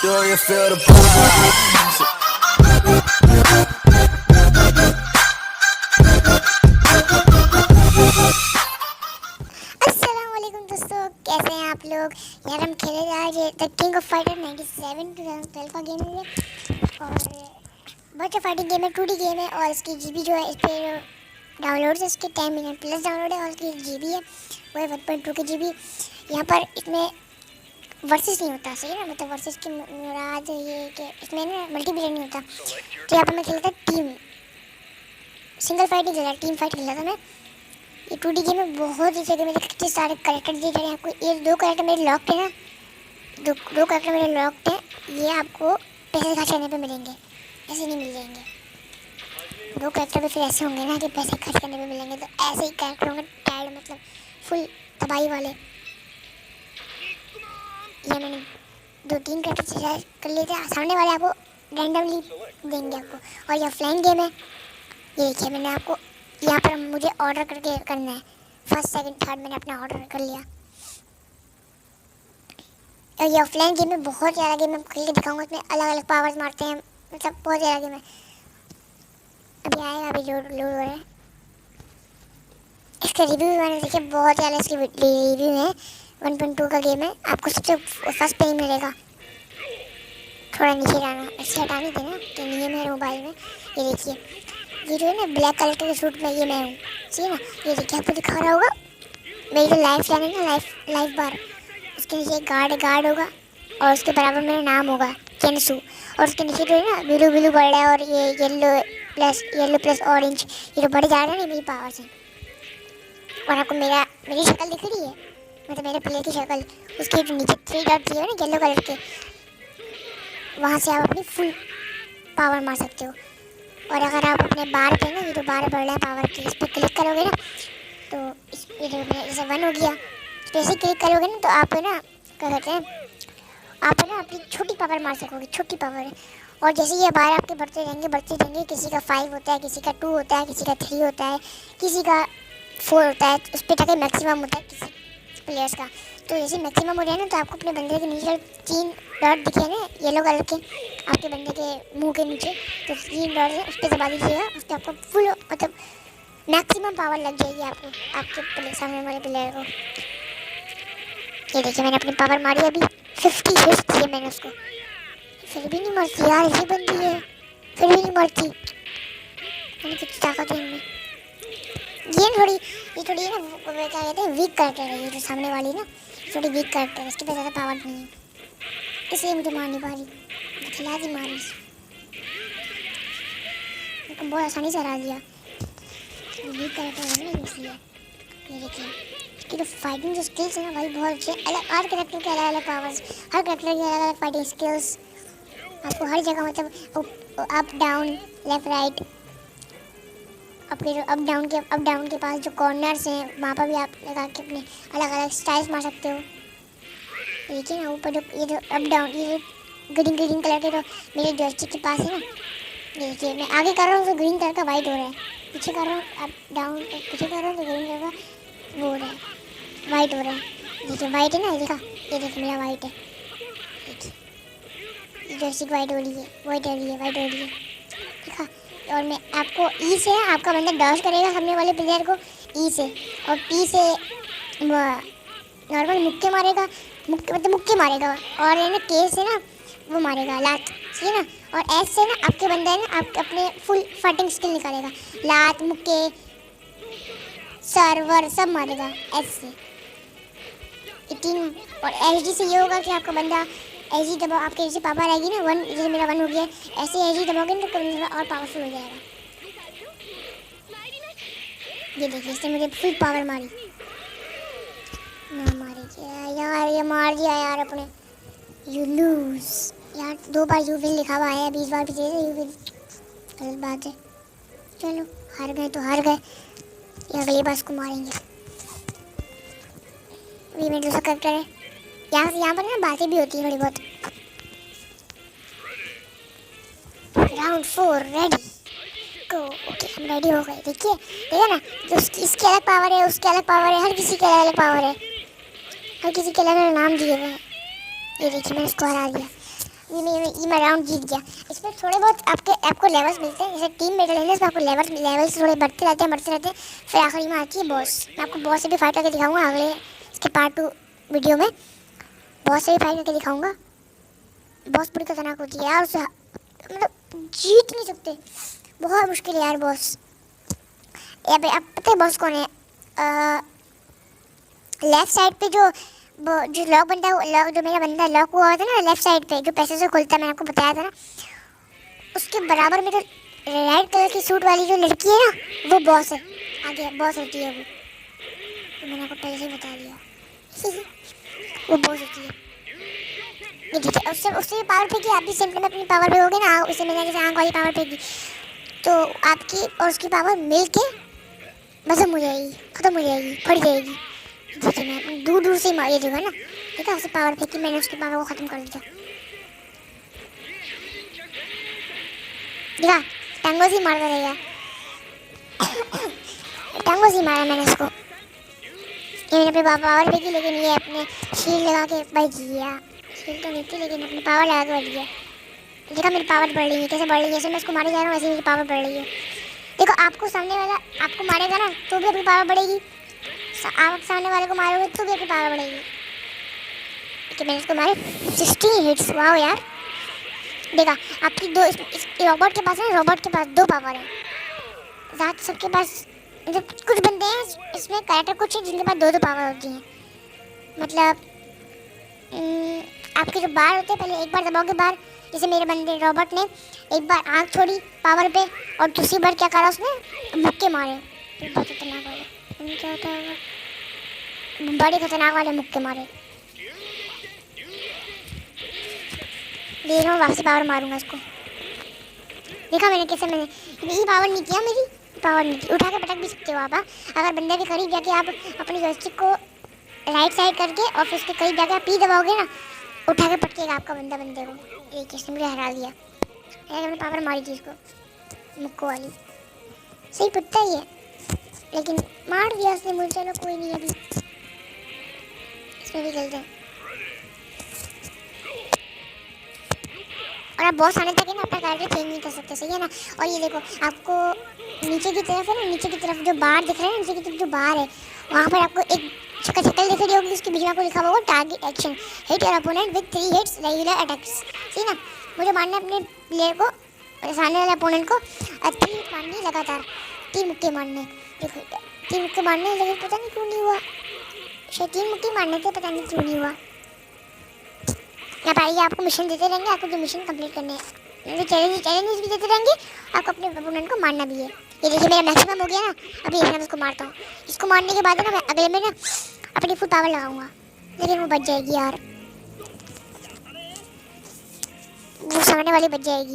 Do you feel the pulse? अस्सलामुअलैकुम दोस्तों, कैसे हैं आप लोग। यार हम खेले जा रहे हैं द किंग ऑफ फाइटर 97 2012 का गेम है और बहुत अच्छा फाइटिंग गेम है, 2D गेम है और इसकी जीबी जो है इस पर डाउनलोड है, इसके 10 मिनट प्लस डाउनलोड है और इसकी जीबी है वो है 1.2 की जीबी। यहाँ पर इसमें वर्सेस नहीं होता, सही ना, मतलब वर्सेस की मुराद ये कि इसमें ना मल्टीप्लेयर नहीं होता। तो यहाँ पर मैं खेलता टीम, सिंगल फाइट नहीं खेला, टीम फाइट खेला था मैं। ये 2D गेम में बहुत ही जगह मेरे कितने सारे करेक्टर दिए जा रहे हैं आपको। ये दो करेक्टर मेरे लॉक्ड है ना, दो करेक्टर मेरे लॉक्ड हैं, ये आपको पैसे खर्च करने पे मिलेंगे, ऐसे नहीं मिल जाएंगे। दो करेक्टर भी फिर ऐसे होंगे ना कि पैसे खर्च करने पे मिलेंगे, तो ऐसे ही करेक्टर होंगे टाइड, मतलब फुल तबाही वाले। ये मैंने 2-3 करेक्टर सिलेक्ट कर लिए थे, सामने वाले आपको रैंडमली देंगे आपको। और ये ऑफलाइन गेम है, ये देखिए मैंने आपको यहाँ पर मुझे ऑर्डर करके करना है, फर्स्ट सेकंड थर्ड मैंने अपना ऑर्डर कर लिया। और ये ऑफलाइन गेम में बहुत ज़्यादा गेम मैं खेल के दिखाऊंगा, इसमें अलग अलग पावर्स मारते हैं, मतलब बहुत ज़्यादा गेम है। अभी आएगा, अभी लोड हो रहा है। इसका रिव्यू भी मैंने देखे, बहुत ज़्यादा इसकी रिव्यू है। 1.2 का गेम है, आपको सबसे फर्स्ट पे ही मिलेगा। थोड़ा नीचे जाना, इससे हटानी थी ना कि नहीं है मेरे मोबाइल में। ये देखिए, ये जो है ना ब्लैक कलर के सूट में ये मैं हूँ, ठीक है ना। ये देखिए आपको दिखा रहा होगा मेरी जो लाइफ लाइन है ना, लाइफ बार, उसके नीचे एक गार्ड होगा और उसके बराबर मेरा नाम होगा केनसू। और उसके नीचे जो है ना ब्लू ब्लू बर्ड है और ये येलो प्लस ऑरेंज, ये जो बड़े जा रहे हैं ना मेरी पावर से। और आपको मेरी शक्ल दिख रही है, मतलब मेरे प्लेयर की शक्ल, उसके जो नीचे 3 डॉट दिए है ना येलो कलर के, वहाँ से आप अपनी फुल पावर मार सकते हो। और अगर आप अपने बार पे ना, ये जो बार बढ़ रहा है पावर की, इस पर क्लिक करोगे ना तो इस जैसे 1 हो गया, तो ऐसे क्लिक करोगे ना तो आप है ना क्या कहते हैं, आप है ना अपनी छोटी पावर मार सकोगे, छोटी पावर है। और जैसे ये बार आपके बढ़ते रहेंगे, किसी का 5 होता है, किसी का 2 होता है, किसी का 3 होता है, किसी का 4 होता है, उस पर जाकर मैक्सिमम होता है किसी प्लेयर्स का। तो जैसे मैक्सिमम हो जाए ना तो आपको अपने बंदे के नीचे 3 डॉट दिखे ना येलो कलर के आपके बंदे के मुंह के नीचे, तो 3 डॉट है उस पर दबा दीजिएगा, उस पर आपको फुल मतलब मैक्सिमम पावर लग जाएगी आपके सामने वाले प्लेयर को। ये देखिए मैंने अपनी पावर मारी, अभी 50 हिट्स दिए मैंने उसको, फिर भी नहीं मरती यार, ये बंदी है फिर भी नहीं मरती, मैंने कितनी ताकत है इनमें। ये थोड़ी है ना, क्या कहते हैं, वीक करैक्टर है ये जो सामने वाली ना, थोड़ी वीक करैक्टर है, इसके पास ज़्यादा पावर नहीं है, इसलिए मुझे मार नहीं पा रही, खिला दी मारी, बहुत आसानी से हरा दिया। वीक करैक्टर है ना इसलिए। ये देखिए इसकी जो फाइटिंग जो स्किल्स है ना भाई बहुत अच्छे, अलग हर करैक्टर के अलग अलग पावर्स, हर करैक्टर की अलग अलग फाइटिंग स्किल्स, आपको हर जगह मतलब अप डाउन लेफ्ट राइट, आपके जो अप डाउन के पास जो कॉर्नर्स हैं वहाँ पर भी आप लगा के अपने अलग अलग स्टाइल्स मार सकते हो। देखिए ना ऊपर जो ये जो अप डाउन, ये जो ग्रीन कलर के जो मेरे जॉयस्टिक के पास है ना, देखिए मैं आगे कर रहा हूँ तो ग्रीन कलर का वाइट हो रहा है, पीछे कर रहा हूँ अप डाउन, पीछे कर रहा हूँ तो ग्रीन कलर का वो हो रहा है, वाइट हो रहा है। देखिए वाइट है ना, ये देखो मेरा वाइट है, देखिए जॉयस्टिक वाइट हो रही है, वाइट हो रही है देखा। और मैं आपको ई से आपका बंदा डॉश करेगा सामने वाले प्लेयर को ई से, और पी से नॉर्मल मुक्के मारेगा, मुक्के मारेगा, और है ना के से ना वो मारेगा लात, ठीक है ना। और एस से ना आपके बंदा है ना आप अपने फुल फाइटिंग स्किल निकालेगा, लात मुक्के सर्वर सब मारेगा एस से, 18। और एच डी से ये होगा कि आपका बंदा एच डी दबाओ, आपके जैसे पावर आएगी ना 1, जैसे मेरा 1 हो गया, ऐसे एच डी दबाओगे ना तो बंदा और पावरफुल हो जाएगा। ये देखिए इसने मुझे फुल पावर मारी, ना मारी यार, ये मार दिया यार अपने। यू लूज यार, 2 बार यू विल लिखा हुआ है, 20 बार पीछे यू विल, गलत बात है। चलो हार गए तो हार गए, अगली बार उसको मारेंगे। अभी मेरा दूसरा करेक्टर है, यहाँ पर ना बातें भी होती है थोड़ी बहुत। राउंड 4 रेडी को, ओके हम रेडी हो गए। देखिए ना, जो इसकी अलग पावर है, उसके अलग पावर है, हर किसी के अलग अलग पावर है, हर किसी के अलग अलग नाम दिए हुए हैं। ये देखिए मैंने उसको हरा दिया। मैं राउंड जीत गया। इसमें थोड़े बहुत आपको लेवल्स मिलते हैं, जैसे टीम मेडल है ना, इसमें आपको लेवल्स थोड़े बढ़ते रहते हैं। फिर आखिरी में आती है बॉस। मैं आपको बॉस से भी फाइट करके दिखाऊंगा अगले इसके पार्ट 2 वीडियो में। बॉस से भी फाइट करके दिखाऊंगा। बॉस बड़ी खतरनाक होती है यार, उससे मतलब जीत नहीं सकते, बहुत मुश्किल है यार बॉस। अब पता है बॉस कौन है? लेफ्ट साइड पे जो लॉक बनता है, जो मेरा बंदा लॉक हुआ होता है ना लेफ्ट साइड पे, जो पैसे से खुलता है, मैंने आपको बताया था ना, उसके बराबर में जो रेड कलर की सूट वाली जो लड़की है ना, वो बॉस है। आगे बॉस होती है वो, तो मैंने आपको पहले ही बता दिया। वो बॉस होती है। ये ठीक है, उससे भी पावर फेंकी, आप भी सेम में अपनी पावर फेंकोगे ना, उसे मैंने जैसे आँख वाली पावर फेंकी, तो आपकी और उसकी पावर मिल के खत्म हो जाएगी, फट जाएगी। ठीक है, मैं दूर से ही मार दूँगा ना, ठीक है। उससे पावर फेंकी मैंने, उसकी पावर को ख़त्म कर दिया। देखा, टंगों से मारता रहेगा। टंगों से मारा मैंने उसको। ये मैंने अपने पावर फेंकी, लेकिन ये अपने शील्ड लगा के बच गया। शील्ड तो नहीं थी, लेकिन अपनी पावर लगा के बच गया। देखा मेरी पावर बढ़ रही है, कैसे बढ़ रही है? जैसे मैं इसको मारे जा रहा हूँ वैसे मेरी पावर बढ़ रही है। देखो, आपको सामने वाला आपको मारेगा ना तो भी अपनी पावर बढ़ेगी, आप सामने वाले को मारोगे तो भी अपनी पावर बढ़ेगी। ठीक है, मैंने इसको मारे 16 हिट्स। वाह यार, देखा आपकी दो इस रोबोट के पास है, रोबोट के पास 2 पावर है। ज़्यादा सबके पास मतलब कुछ बंदे हैं इसमें कैरेक्टर कुछ है जिनके पास 2 पावर होती हैं। मतलब आपके जो बार होते हैं, पहले एक बार दबाओगे बार, जैसे मेरे बंदे रॉबर्ट ने एक बार आँख छोड़ी पावर पे और दूसरी बार क्या करा उसने, मुक्के मारे। बहुत खतरनाक वाले, क्या होता है, बड़े खतरनाक वाले मुक्के मारे। देख रहा हूँ, वापसी पावर मारूंगा इसको। देखा मैंने कैसे, मैंने यही पावर नहीं किया, मेरी पावर नहीं की। उठा के पटक भी सकते हो आप, अगर बंदे के करीब जाके आप अपनी जॉयस्टिक को राइट साइड करके और फिर उसके करीब जाके आप पी दबाओगे ना, उठा के पटकेगा आपका बंदे को। एक किसने मुझे हरा दिया, मैंने पावर मारी थी इसको, मुक्को वाली। सही पत्ता ही है, लेकिन मार दिया उसने मुझे। चलो कोई नहीं, अभी इसमें भी खेलते हैं। और आप बहुत आने तक है ना अपना कैरेक्टर चेंज नहीं कर सकते, सही है ना। और ये देखो, आपको नीचे की तरफ है ना, नीचे की तरफ जो बार दिख रहा है, नीचे की तरफ जो बार है, वहाँ पर आपको एक शक्ल दिख रही होगी, उसके बीच में आपको लिखा होगा target action, hit your opponent with 3 hits regular attacks. ठीक ना, मुझे मारना है अपने प्लेयर को, सामने वाले अपोनेंट को 3 हिट मारनी है लगातार, 3 मुक्के मारने। देखो 3 मुक्के मारने, लेकिन पता नहीं क्यों नहीं हुआ, शायद 3 मुक्के मारने थे, पता नहीं क्यों नहीं हुआ। आप आइए, आपको मिशन देते रहेंगे, आपको जो मिशन कंप्लीट करने हैं, चैलेंजेस भी देते रहेंगे, आपको अपने अपोनेंट को मारना भी है। ये देखिए मेरा मैक्सिमम हो गया ना, अभी मैं उसको मारता हूँ। इसको मारने के बाद ना मैं अगले में ना अपनी फुल पावर लगाऊंगा, लेकिन वो बच जाएगी यार, वो सामने वाली बच जाएगी।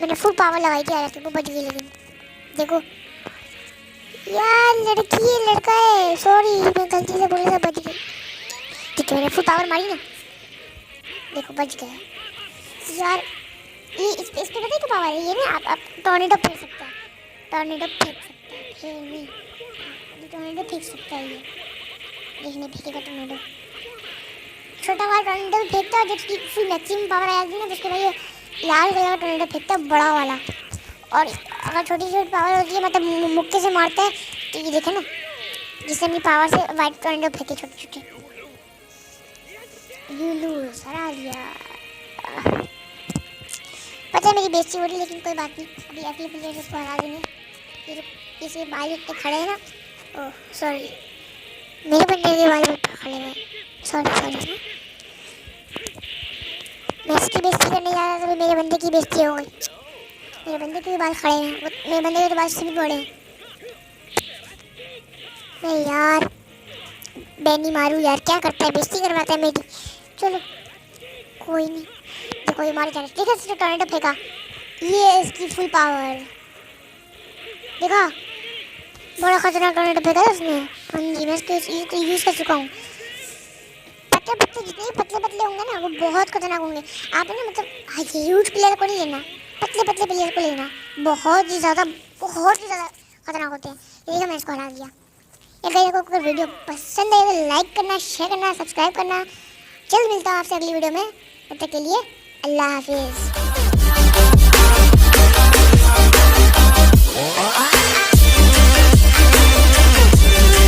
मैंने फुल पावर लगाई थी यार, वो बच गई, लेकिन देखो यार, लड़की है लड़का है, सॉरी मैं गलती से बोला था, बच गई। ठीक है, मैंने फुल पावर मारी ना, देखो बच गया यार। ये इस पे पता है क्या पावर है, ये ना आप टॉर्नेडो फेंक सकता है, टॉर्नेडो फेंक सकता है, टॉर्नेडो फेंक सकता है। ये देखने फेंकेगा टॉर्नेडो, छोटा वाला टॉर्नेडो फेंकता है, जब फुल मैक्सिमम पावर आ जाती है ना, उसके बाद ये लाल कलर का टॉर्नेडो फेंकता है, बड़ा वाला। और अगर छोटी छोटी पावर होती है, मतलब मुक्के से मारता है, तो ये देखे ना, जिससे अपनी पावर से वाइट टॉर्नेडो फेंके छोटे छोटे। यू लूज, हरा दिया। पता है मेरी बेइज्जती हो रही, लेकिन कोई बात नहीं, अभी अगले प्लेयर को हरा देंगे। ये जो इसे बाल इतने खड़े हैं ना, ओह सॉरी, मेरे बंदे के बाल खड़े हैं, सॉरी। मैं इसकी बेइज्जती करने जा रहा था, तो मेरे बंदे की बेइज्जती हो गई। मेरे बंदे के भी बाल खड़े हैं, मेरे बंदे के तो बाल से भी बड़े हैं। मैं यार बैनी मारूँ यार, क्या करता है, बेइज्जती करवाता है मेरी। चलो कोई नहीं, देखो ये मारे जा रहे, देखा इसने टॉर्नेडो फेंका, ये इसकी फुल पावर, देखा बड़ा खतरनाक टॉर्नेडो फेंका है उसने। हाँ जी, मैं इसको यूज़ कर चुका हूँ। पतले जितने पतले होंगे ना, वो बहुत खतरनाक होंगे। आप ना मतलब ह्यूज प्लेयर को नहीं लेना, पतले प्लेयर को लेना, बहुत ही ज़्यादा खतरनाक होते हैं। देखिए मैं इसको हरा दिया। अगर वीडियो पसंद आए तो लाइक करना, शेयर करना, सब्सक्राइब करना जल्द मिलता हूँ आपसे अगली वीडियो में, तब तक के लिए अल्लाह हाफिज़।